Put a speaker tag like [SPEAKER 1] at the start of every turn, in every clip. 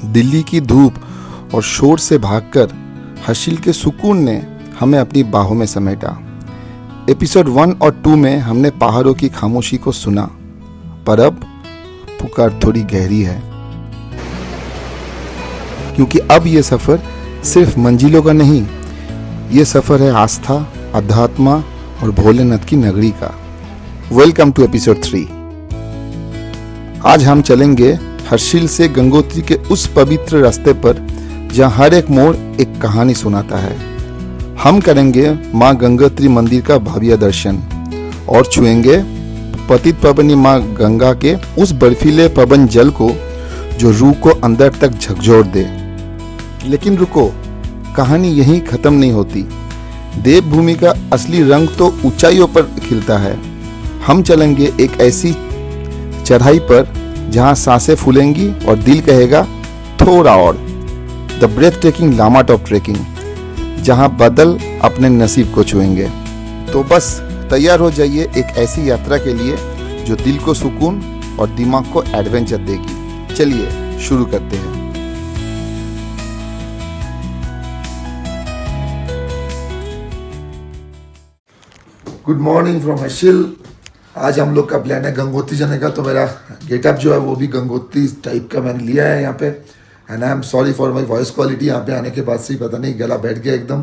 [SPEAKER 1] दिल्ली की धूप और शोर से भागकर हर्षिल के सुकून ने हमें अपनी बाहों में समेटा। एपिसोड 1 और 2 में हमने पहाड़ों की खामोशी को सुना, पर अब पुकार थोड़ी गहरी है, क्योंकि अब ये सफ़र सिर्फ मंजिलों का नहीं, ये सफ़र है आस्था, अध्यात्म और भोलेनाथ की नगरी का। Welcome to episode 3। आज हम चलेंगे हर्षिल से गंगोत्री के उस पवित्र रास्ते पर जहाँ हर एक मोड़ एक कहानी सुनाता है। हम करेंगे माँ गंगोत्री मंदिर का भव्य दर्शन और छुएंगे पतित पावनी माँ गंगा के उस बर्फीले पवन जल को जो रूह को अंदर तक झकझोर दे। लेकिन रुको, कहानी यहीं खत्म नहीं होती। देवभूमि का असली रंग तो ऊंचाइयों पर खिलता है। हम चलेंगे एक ऐसी चढ़ाई पर जहां सांसें फूलेंगी और दिल कहेगा थोड़ा और। The breathtaking Lama top trekking, जहां बादल अपने नसीब को छुएंगे। तो बस तैयार हो जाइए एक ऐसी यात्रा के लिए जो दिल को सुकून और दिमाग को एडवेंचर देगी। चलिए शुरू करते हैं।
[SPEAKER 2] Good morning from Harsil. आज हम लोग का प्लान है गंगोत्री जाने का, तो मेरा गेटअप जो है वो भी गंगोत्री टाइप का मैंने लिया है यहाँ पे। And I am sorry for my voice quality. यहाँ पे आने के बाद से ही पता नहीं गला बैठ गया एकदम।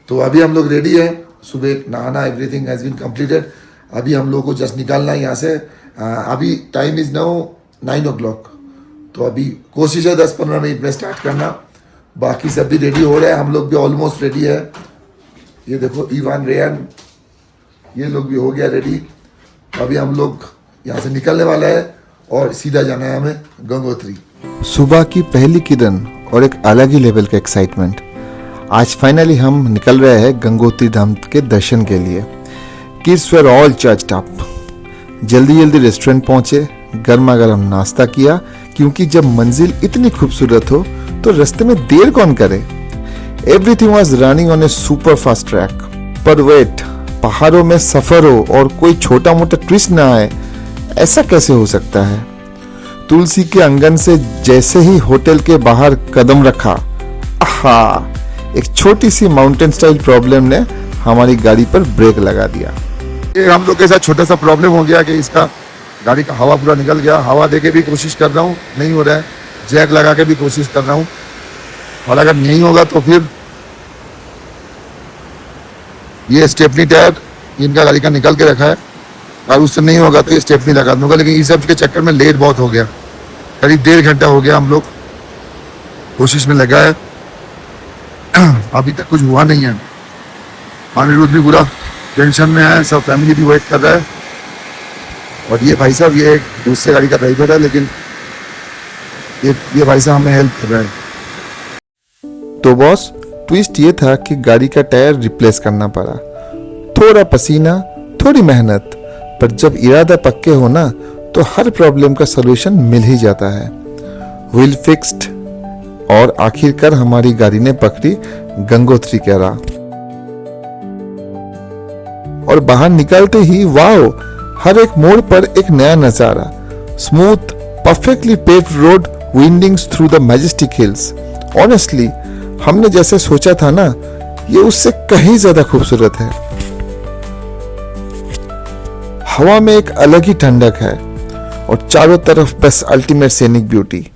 [SPEAKER 2] तो अभी हम लोग रेडी है, सुबह नहाना, एवरीथिंग हैज़ बीन कम्प्लीटेड। अभी हम लोग को जस्ट निकालना है यहाँ से। अभी टाइम इज़ नाउ 9 o'clock। तो अभी कोशिश है 10-15 मिनट में स्टार्ट करना। बाकी सब भी रेडी हो रहे हैं, हम लोग भी ऑलमोस्ट रेडी है। ये देखो ईवान, रेयान, ये लोग भी हो गया रेडी। अभी हम लोग यहाँ से निकलने वाला है और सीधा जाना है हमें गंगोत्री।
[SPEAKER 1] सुबह की पहली किरण और एक अलग ही लेवल का एक्साइटमेंट। आज फाइनली हम निकल रहे हैं गंगोत्री धाम के दर्शन के लिए। Kids were all charged up. जल्दी जल्दी रेस्टोरेंट पहुंचे, गर्मा गर्म नाश्ता किया, क्योंकि जब मंजिल इतनी खूबसूरत हो तो रास्ते में देर कौन करे। Everything was running on A super fast track. पर वेट, पहाड़ों में सफर हो और कोई छोटा मोटा ट्विस्ट ना आए, ऐसा कैसे हो सकता है। तुलसी के आंगन से जैसे ही होटल के बाहर कदम रखा, आहा, एक छोटी सी माउंटेन स्टाइल प्रॉब्लम ने हमारी गाड़ी पर ब्रेक लगा दिया।
[SPEAKER 2] ये हम लोग के साथ छोटा सा प्रॉब्लम हो गया कि इसका गाड़ी का हवा पूरा निकल गया। हवा दे के भी कोशिश कर रहा हूँ, नहीं हो रहा है। जैक लगा के भी कोशिश कर रहा हूँ, और अगर नहीं होगा तो फिर ये स्टेपनी टायर इनका गाड़ी का निकल के रखा है, और उससे नहीं होगा तो ये स्टेपनी लगा दूंगा। लेकिन इस सब के चक्कर में लेट बहुत हो गया, करीब 1.5 घंटा हो गया हम लोग कोशिश में लगा है। अभी तक कुछ हुआ नहीं है। अनिरुद्ध भी पूरा टेंशन में है, सब फैमिली भी वेट कर रहा है। और ये भाई साहब, ये एक दूसरे गाड़ी का ड्राइवर है, लेकिन ये भाई साहब हमें हेल्प कर रहा है।
[SPEAKER 1] तो बॉस, ट्विस्ट ये था कि गाड़ी का टायर रिप्लेस करना पड़ा। थोड़ा पसीना, थोड़ी मेहनत, पर जब इरादा पक्के हो ना तो हर प्रॉब्लम का सलूशन मिल ही जाता है। व्हील फिक्स्ड और आखिरकार हमारी गाड़ी ने पकड़ी गंगोत्री का राह। और बाहर निकलते ही वाओ, हर एक मोड़ पर एक नया नजारा। Smooth, perfectly paved road, windings through the majestic hills. Honestly हमने जैसे सोचा था ना, ये उससे कहीं ज्यादा खूबसूरत है। हवा में एक अलग ही ठंडक है और चारों तरफ बस अल्टीमेट सीनिक ब्यूटी।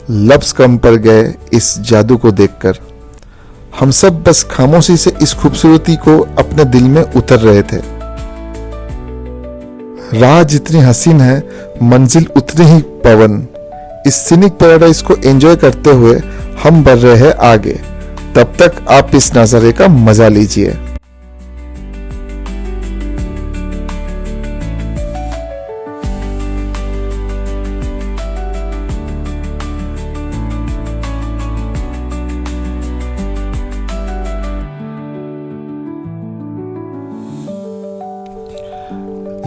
[SPEAKER 1] लफ्ज कम पड़ गए इस जादू को देखकर। हम सब बस खामोशी से इस खूबसूरती को अपने दिल में उतर रहे थे। राह जितनी हसीन है, मंजिल उतनी ही पवन। इस सीनिक पैराडाइज को एंजॉय करते हुए हम बढ़ रहे हैं आगे। तब तक आप इस नजारे का मजा लीजिए।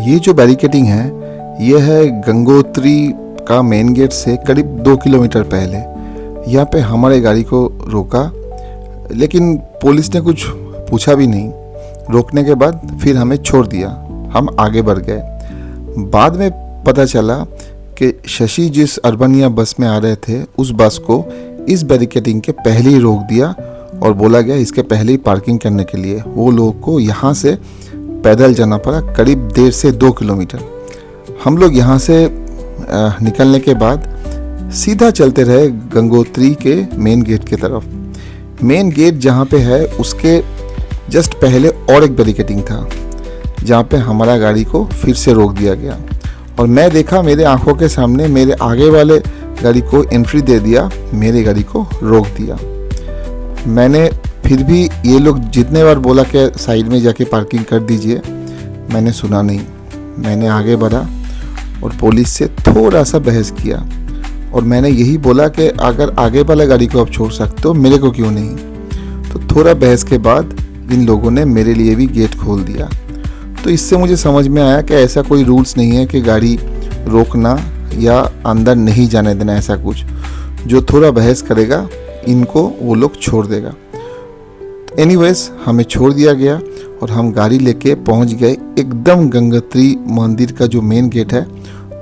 [SPEAKER 1] ये जो बैरिकेडिंग है, ये है गंगोत्री का मेन गेट से करीब 2 किलोमीटर पहले। यहाँ पे हमारे गाड़ी को रोका, लेकिन पुलिस ने कुछ पूछा भी नहीं। रोकने के बाद फिर हमें छोड़ दिया, हम आगे बढ़ गए। बाद में पता चला कि शशि जिस अर्बनिया बस में आ रहे थे उस बस को इस बैरिकेडिंग के पहले ही रोक दिया और बोला गया इसके पहले ही पार्किंग करने के लिए। वो लोगों को यहाँ से पैदल जाना पड़ा करीब 1.5 से 2 किलोमीटर। हम लोग यहाँ से निकलने के बाद सीधा चलते रहे गंगोत्री के मेन गेट की तरफ। मेन गेट जहाँ पे है उसके जस्ट पहले और एक बैरिकेडिंग था जहाँ पे हमारा गाड़ी को फिर से रोक दिया गया और मैं देखा मेरे आंखों के सामने मेरे आगे वाले गाड़ी को एंट्री दे दिया, मेरे गाड़ी को रोक दिया। मैंने फिर भी ये लोग जितने बार बोला कि साइड में जाके पार्किंग कर दीजिए, मैंने सुना नहीं। मैंने आगे बढ़ा और पुलिस से थोड़ा सा बहस किया और मैंने यही बोला कि अगर आगे वाला गाड़ी को आप छोड़ सकते हो, मेरे को क्यों नहीं। तो थोड़ा बहस के बाद इन लोगों ने मेरे लिए भी गेट खोल दिया। तो इससे मुझे समझ में आया कि ऐसा कोई रूल्स नहीं है कि गाड़ी रोकना या अंदर नहीं जाने देना। ऐसा कुछ जो थोड़ा बहस करेगा इनको वो लोग छोड़ देगा। एनीवेज हमें छोड़ दिया गया और हम गाड़ी लेके पहुंच गए एकदम गंगोत्री मंदिर का जो मेन गेट है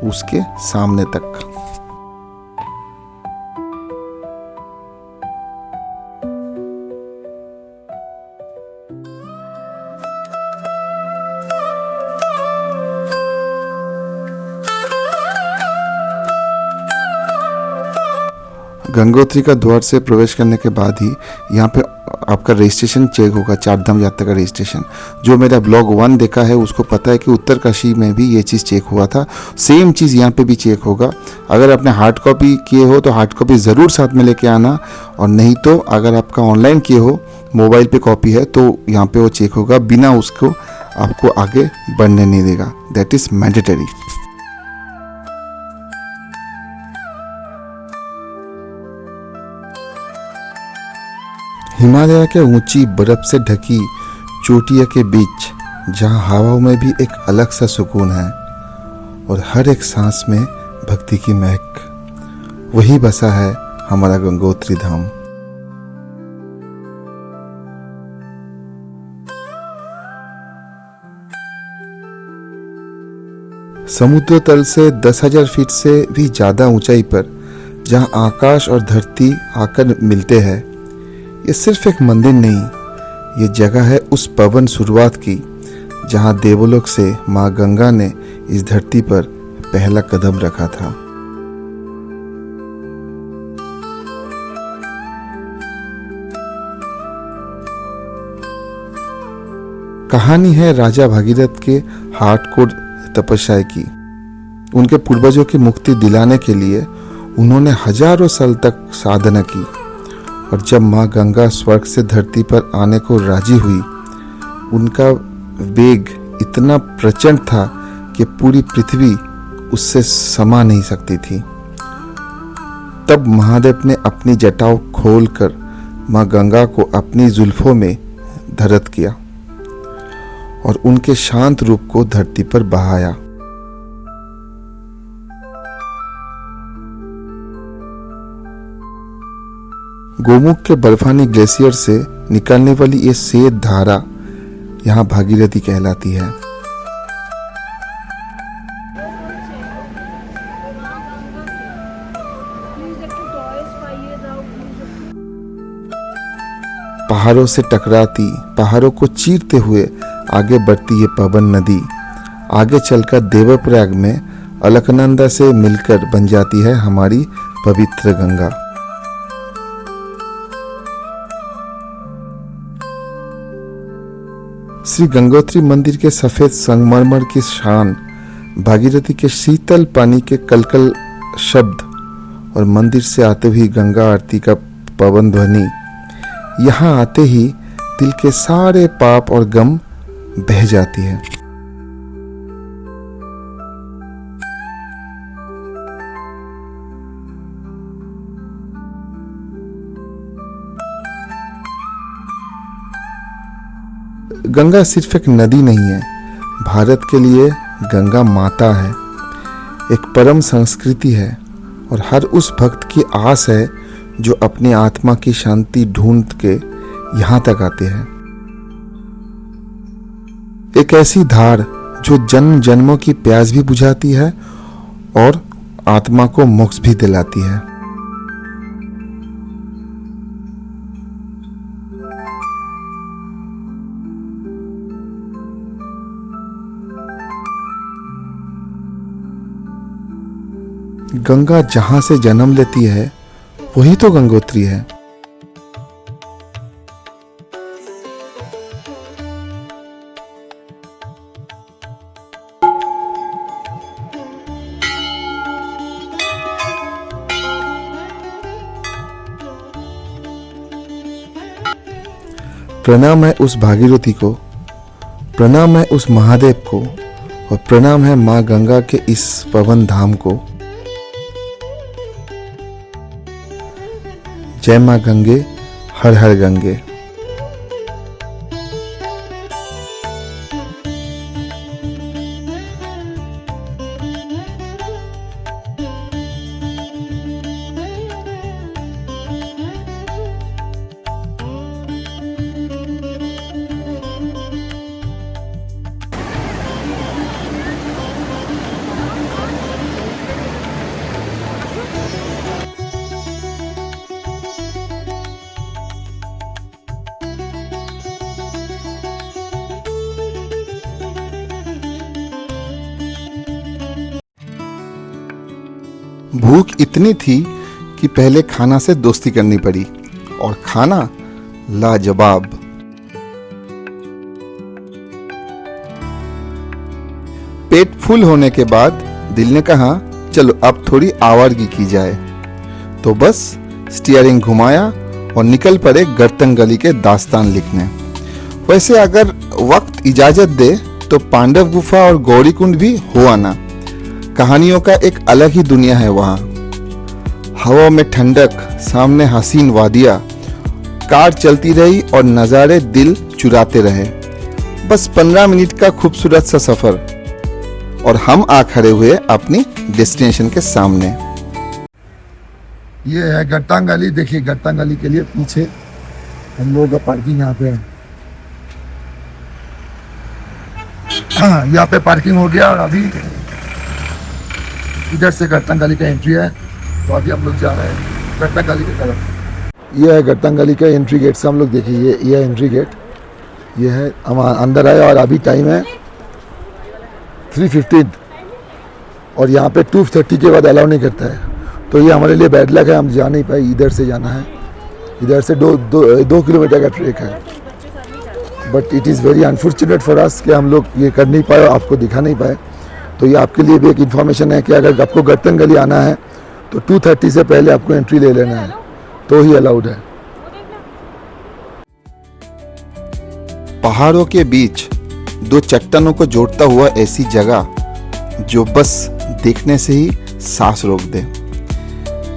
[SPEAKER 1] उसके सामने तक। गंगोत्री का द्वार से प्रवेश करने के बाद ही यहाँ पे आपका रजिस्ट्रेशन चेक होगा, 4 धाम यात्रा का रजिस्ट्रेशन। जो मेरा ब्लॉग 1 देखा है उसको पता है कि उत्तरकाशी में भी ये चीज़ चेक हुआ था। सेम चीज़ यहाँ पे भी चेक होगा। अगर आपने हार्ड कॉपी किए हो तो हार्ड कॉपी ज़रूर साथ में लेके आना, और नहीं तो अगर आपका ऑनलाइन किए हो मोबाइल पे कॉपी है तो यहाँ पे वो चेक होगा। बिना उसको आपको आगे बढ़ने नहीं देगा। That is mandatory. हिमालय के ऊंची बर्फ से ढकी चोटियों के बीच जहां हवाओं में भी एक अलग सा सुकून है और हर एक सांस में भक्ति की महक, वही बसा है हमारा गंगोत्री धाम। समुद्र तल से 10,000 फीट से भी ज्यादा ऊंचाई पर जहां आकाश और धरती आकर मिलते हैं, ये सिर्फ एक मंदिर नहीं, ये जगह है उस पावन शुरुआत की जहां देवलोक से मां गंगा ने इस धरती पर पहला कदम रखा था। कहानी है राजा भागीरथ के हार्डकोर तपस्या की। उनके पूर्वजों की मुक्ति दिलाने के लिए उन्होंने हजारों साल तक साधना की, और जब माँ गंगा स्वर्ग से धरती पर आने को राजी हुई, उनका वेग इतना प्रचंड था कि पूरी पृथ्वी उससे समा नहीं सकती थी। तब महादेव ने अपनी जटाओं खोलकर माँ गंगा को अपनी जुल्फों में धरत किया और उनके शांत रूप को धरती पर बहाया। गोमुख के बर्फानी ग्लेशियर से निकलने वाली ये श्वेत धारा यहाँ भागीरथी कहलाती है। पहाड़ों से टकराती, पहाड़ों को चीरते हुए आगे बढ़ती ये पावन नदी आगे चलकर देवप्रयाग में अलकनंदा से मिलकर बन जाती है हमारी पवित्र गंगा। श्री गंगोत्री मंदिर के सफेद संगमरमर की शान, भागीरथी के शीतल पानी के कलकल शब्द और मंदिर से आते हुई गंगा आरती का पवन ध्वनि, यहाँ आते ही दिल के सारे पाप और गम बह जाती है। गंगा सिर्फ एक नदी नहीं है, भारत के लिए गंगा माता है, एक परम संस्कृति है और हर उस भक्त की आस है जो अपनी आत्मा की शांति ढूंढ के यहाँ तक आते हैं। एक ऐसी धार जो जन्म जन्मों की प्यास भी बुझाती है और आत्मा को मोक्ष भी दिलाती है। गंगा जहां से जन्म लेती है वही तो गंगोत्री है। प्रणाम है उस भागीरथी को, प्रणाम है उस महादेव को, और प्रणाम है मां गंगा के इस पवन धाम को। जय मां गंगे, हर हर गंगे। भूख इतनी थी कि पहले खाना से दोस्ती करनी पड़ी, और खाना लाजवाब। पेट फुल होने के बाद दिल ने कहा चलो अब थोड़ी आवारगी की जाए, तो बस स्टीयरिंग घुमाया और निकल पड़े गर्तन गली के दास्तान लिखने। वैसे अगर वक्त इजाजत दे तो पांडव गुफा और गौरी कुंड भी हो आना। कहानियों का एक अलग ही दुनिया है वहां। हवा में ठंडक, सामने हसीन वादियां, कार चलती रही और नजारे दिल चुराते रहे। बस 15 मिनट का खूबसूरत सा सफर, और हम आ खड़े हुए अपनी डेस्टिनेशन के सामने।
[SPEAKER 2] ये है गट्टांग गली। देखिए गट्टांग गली के लिए पीछे हम लोग का पार्किंग यहाँ पे है। यहाँ पे पार्किंग हो गया, और अभी इधर से गट्टांग गली का एंट्री है। तो अभी हम लोग जा रहे हैं गट्टांग गली की तरफ। ये है गट्टांग गली का एंट्री गेट से हम लोग देखिए, ये है एंट्री गेट। ये है हम अंदर आए और अभी टाइम है 3:15, और यहाँ पे 2:30 के बाद अलाउ नहीं करता है। तो ये हमारे लिए बैड लक है, हम जा नहीं पाए। इधर से जाना है, इधर से 2 किलोमीटर का ट्रैक है। But it is very unfortunate for us कि हम लोग ये कर नहीं पाए, आपको दिखा नहीं पाए। तो ये आपके लिए भी एक इन्फॉर्मेशन है कि अगर आपको गर्तन गली आना है तो 2:30 से पहले आपको एंट्री ले लेना है, तो ही अलाउड है।
[SPEAKER 1] पहाड़ों के बीच 2 चट्टानों को जोड़ता हुआ ऐसी जगह जो बस देखने से ही सांस रोक दे।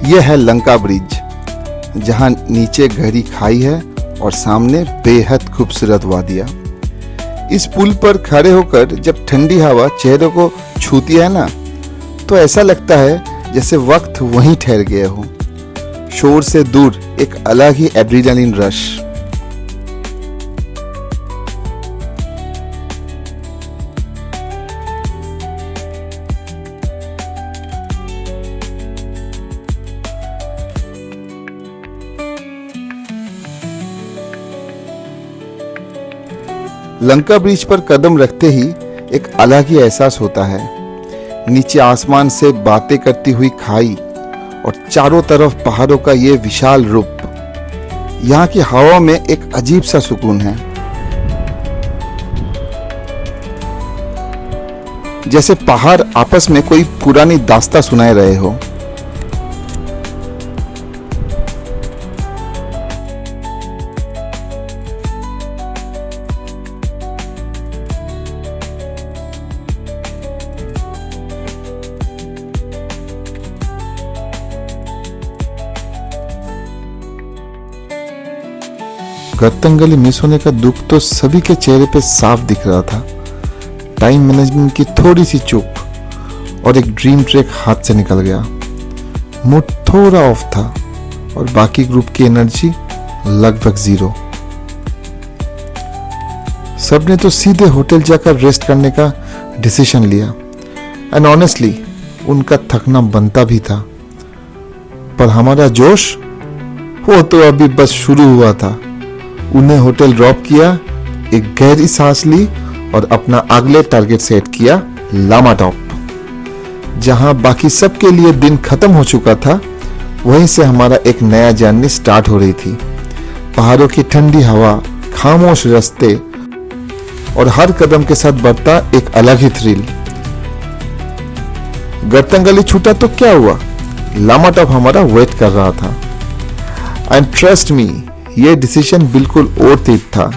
[SPEAKER 1] यह है लंका ब्रिज, जहां नीचे गहरी खाई है और सामने बेहद खूबसूरत वादियां। इस पुल पर खड़े होकर जब ठंडी हवा चेहरे को छूती है ना, तो ऐसा लगता है जैसे वक्त वहीं ठहर गया हो। शोर से दूर एक अलग ही एड्रेनालिन रश। लंका ब्रिज पर कदम रखते ही एक अलग ही एहसास होता है। नीचे आसमान से बातें करती हुई खाई और चारों तरफ पहाड़ों का ये विशाल रूप। यहाँ की हवा में एक अजीब सा सुकून है, जैसे पहाड़ आपस में कोई पुरानी दास्तां सुनाए रहे हो। गर्तन गली मिस होने का दुख तो सभी के चेहरे पे साफ दिख रहा था। टाइम मैनेजमेंट की थोड़ी सी चूक और एक ड्रीम ट्रैक हाथ से निकल गया। मूड थोड़ा ऑफ था और बाकी ग्रुप की एनर्जी लगभग 0। सबने तो सीधे होटल जाकर रेस्ट करने का डिसीजन लिया। एंड ऑनेस्टली उनका थकना बनता भी था, पर हमारा जोश वो तो अभी बस शुरू हुआ था। उन्हें होटल ड्रॉप किया, एक गहरी सांस ली और अपना अगले टारगेट सेट किया, लामा टॉप। जहां बाकी सब के लिए दिन खत्म हो चुका था, वहीं से हमारा एक नया जर्नी स्टार्ट हो रही थी। पहाड़ों की ठंडी हवा, खामोश रास्ते और हर कदम के साथ बढ़ता एक अलग ही थ्रिल। गर्तंगली छूटा तो क्या हुआ, लामा टॉप हमारा वेट कर रहा था। एंड ट्रस्ट मी, ये डिसीजन बिल्कुल वर्थ इट था।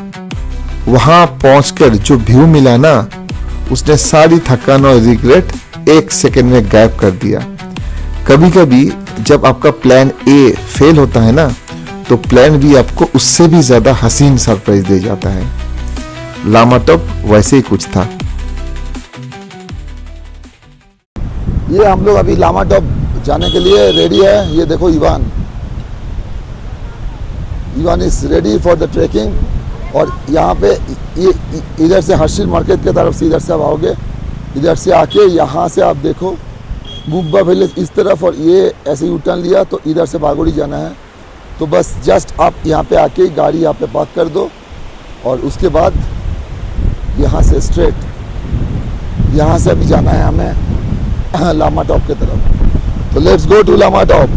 [SPEAKER 1] वहां पहुंचकर जो व्यू मिला ना, उसने सारी थकान और रिग्रेट एक सेकंड में गायब कर दिया। कभी कभी जब आपका प्लान ए फेल होता है ना, तो प्लान बी आपको उससे भी ज्यादा हसीन सरप्राइज दे जाता है। लामा टॉप वैसे ही कुछ था।
[SPEAKER 2] ये हम लोग अभी लामा टॉप जाने के लिए रेडी है। ये देखो Ivan is ready for the trekking. और यहाँ पे ये इधर से हर्षिल मार्केट की तरफ से इधर से आप आओगे, इधर से आके यहाँ से आप देखो बुब्बा विलेज इस तरफ, और ये ऐसे यू टर्न लिया तो इधर से बागोड़ी जाना है। तो बस जस्ट आप यहाँ पे आके गाड़ी यहाँ पे पार्क कर दो और उसके बाद यहाँ से स्ट्रेट यहाँ से अभी जाना है हमें लामा टॉप की तरफ। तो let's go to Lama top.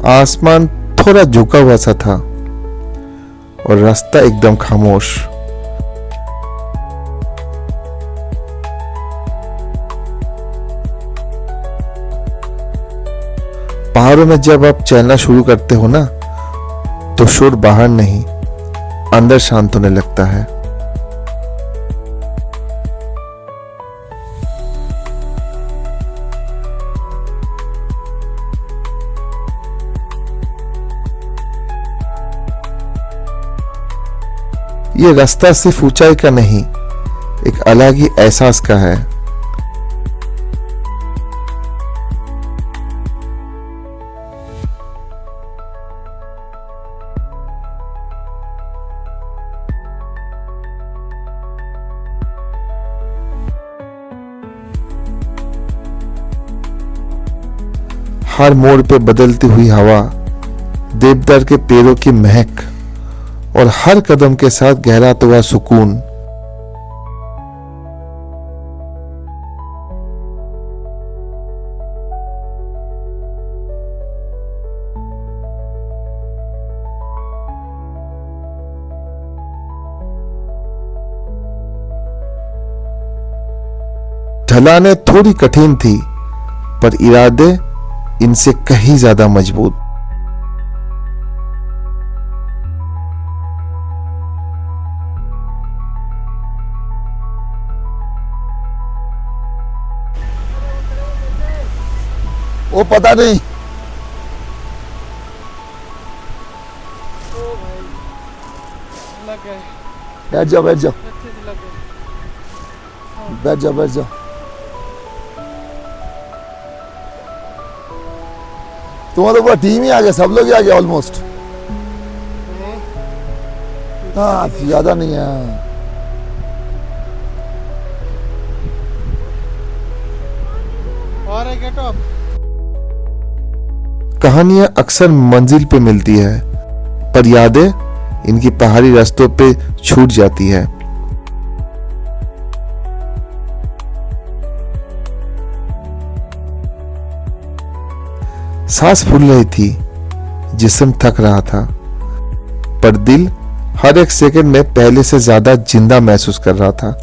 [SPEAKER 1] आसमान थोड़ा झुका हुआ सा था और रास्ता एकदम खामोश। पहाड़ों में जब आप चलना शुरू करते हो ना, तो शोर बाहर नहीं, अंदर शांत होने लगता है। ये रास्ता सिर्फ ऊंचाई का नहीं, एक अलग ही एहसास का है। हर मोड़ पे बदलती हुई हवा, देवदार के पेड़ों की महक और हर कदम के साथ गहराता हुआ सुकून। ढलानें थोड़ी कठिन थी, पर इरादे इनसे कहीं ज्यादा मजबूत।
[SPEAKER 2] वो पता नहीं
[SPEAKER 3] लग गए,
[SPEAKER 2] बैठ जाओ बैठ जाओ
[SPEAKER 3] अच्छे से लग गए।
[SPEAKER 2] बैठ जाओ बैठ जाओ। तुम्हारा तो पूरा टीम ही आ गया, सब लोग ही आ गया ऑलमोस्ट। हाँ ज्यादा नहीं है।
[SPEAKER 3] और है गेट ऑफ।
[SPEAKER 1] कहानियां अक्सर मंजिल पे मिलती है, पर यादें इनकी पहाड़ी रास्तों पे छूट जाती है। सांस फूल रही थी, जिस्म थक रहा था, पर दिल हर एक सेकंड में पहले से ज्यादा जिंदा महसूस कर रहा था।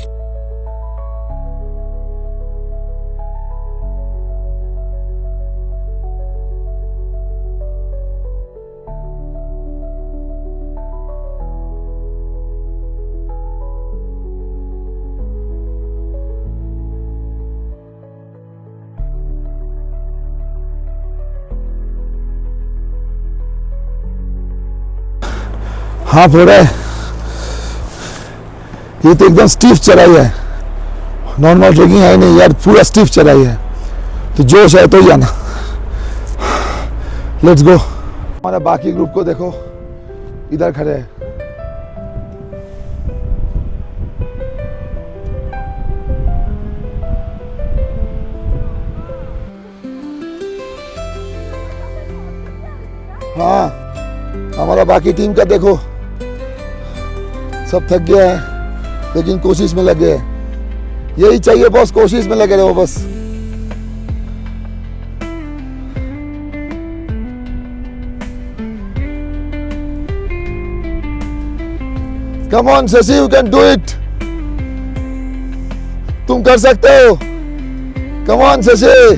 [SPEAKER 2] हाफ हो रहा है। ये तो एकदम स्टीफ चढ़ाई है, नॉर्मल ट्रेकिंग है नहीं यार, पूरा स्टीफ चढ़ाई है। तो जोश है तो ही आना। Let's go. हमारा बाकी ग्रुप को देखो, इधर खड़े हैं। हाँ, हमारा बाकी टीम का देखो, सब थक गया है लेकिन कोशिश में लगे हैं। यही चाहिए बॉस, कोशिश में लगे रहो बस। Come on Shashi, you can do it. तुम कर सकते हो। कम ऑन शशि,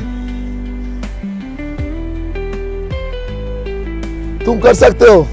[SPEAKER 2] तुम कर सकते हो।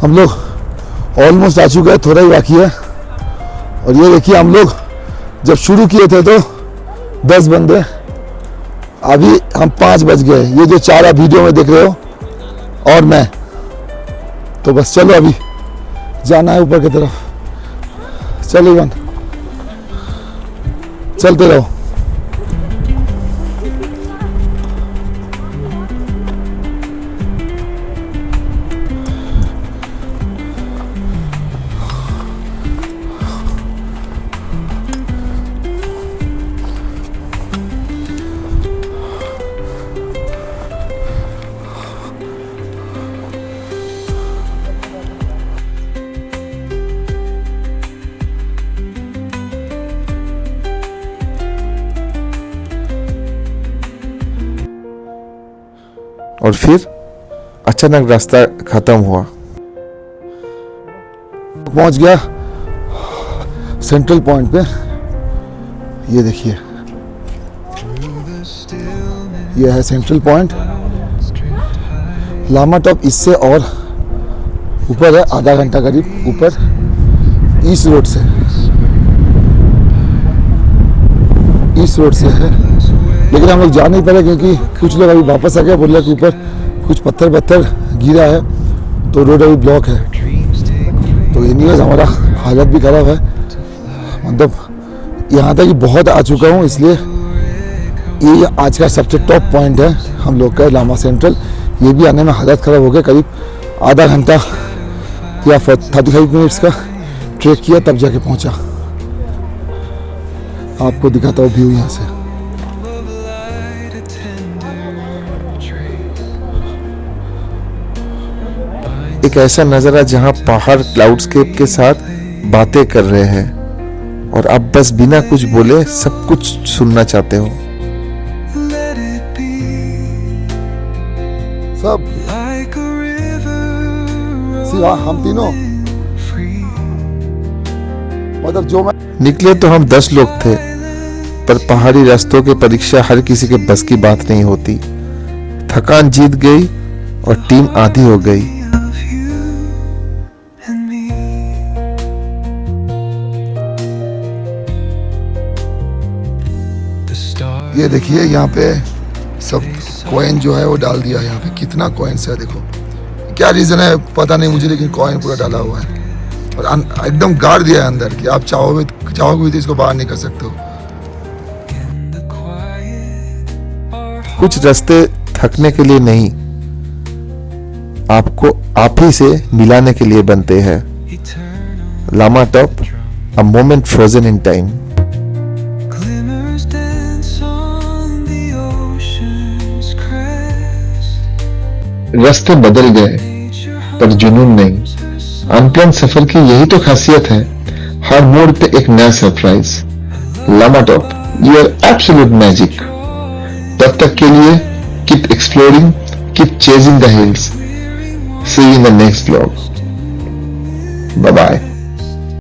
[SPEAKER 2] हम लोग ऑलमोस्ट आ चुके हैं, थोड़ा ही बाकी है। और ये देखिए, हम लोग जब शुरू किए थे तो 10 बंदे, अभी हम 5 बज गए। ये जो 4 आप वीडियो में देख रहे हो और मैं, तो बस चलो अभी जाना है ऊपर की तरफ। चलो इवन, चलते रहो।
[SPEAKER 1] और फिर अचानक रास्ता खत्म हुआ।
[SPEAKER 2] पहुंच गया सेंट्रल पॉइंट पे। ये देखिए, ये है सेंट्रल पॉइंट। लामा टॉप इससे और ऊपर है, आधा घंटा करीब ऊपर। ईस्ट रोड से है, लेकिन हम लोग जा नहीं पाए क्योंकि कुछ लोग अभी वापस आ गए। बोल रहे कि ऊपर कुछ पत्थर गिरा है तो रोड अभी ब्लॉक है। तो एनीवेज हमारा हालत भी खराब है, मतलब यहाँ तक बहुत आ चुका हूँ, इसलिए ये आज का सबसे टॉप पॉइंट है हम लोग का, लामा सेंट्रल। ये भी आने में हालत ख़राब हो गया, करीब आधा घंटा या 35 मिनट्स का ट्रेक किया तब जाके पहुँचा। आपको दिखाता हूँ व्यू यहाँ से।
[SPEAKER 1] एक ऐसा नज़ारा जहां पहाड़ क्लाउडस्केप के साथ बातें कर रहे हैं और आप बस बिना कुछ बोले सब कुछ सुनना चाहते हो।
[SPEAKER 2] सब हम तीनों, मतलब जो मैं
[SPEAKER 1] निकले तो हम 10 लोग थे, पर पहाड़ी रास्तों की परीक्षा हर किसी के बस की बात नहीं होती। थकान जीत गई और टीम आधी हो गई।
[SPEAKER 2] ये देखिए, यहाँ पे सब कॉइन जो है वो डाल दिया है। यहाँ पे कितना कॉइन्स है देखो। क्या रीज़न है पता नहीं मुझे, लेकिन कॉइन पूरा डाला हुआ है। और एकदम गाड़ दिया है अंदर कि आप चाहोगे तो इसको बाहर नहीं कर सकते हो।
[SPEAKER 1] कुछ रास्ते थकने के लिए नहीं, आपको आप ही से मिलाने के लिए बनते हैं। Lama top, a moment frozen in time.
[SPEAKER 4] Glimmers dance on the ocean's crest.
[SPEAKER 1] रास्ते बदल गए पर जुनून नहीं। अनप्लान सफर की यही तो खासियत है, हर मोड़ पे एक नया surprise. Lama top, your absolute magic. तब तक के लिए keep exploring, keep chasing the hills. See you in the next vlog. Bye bye.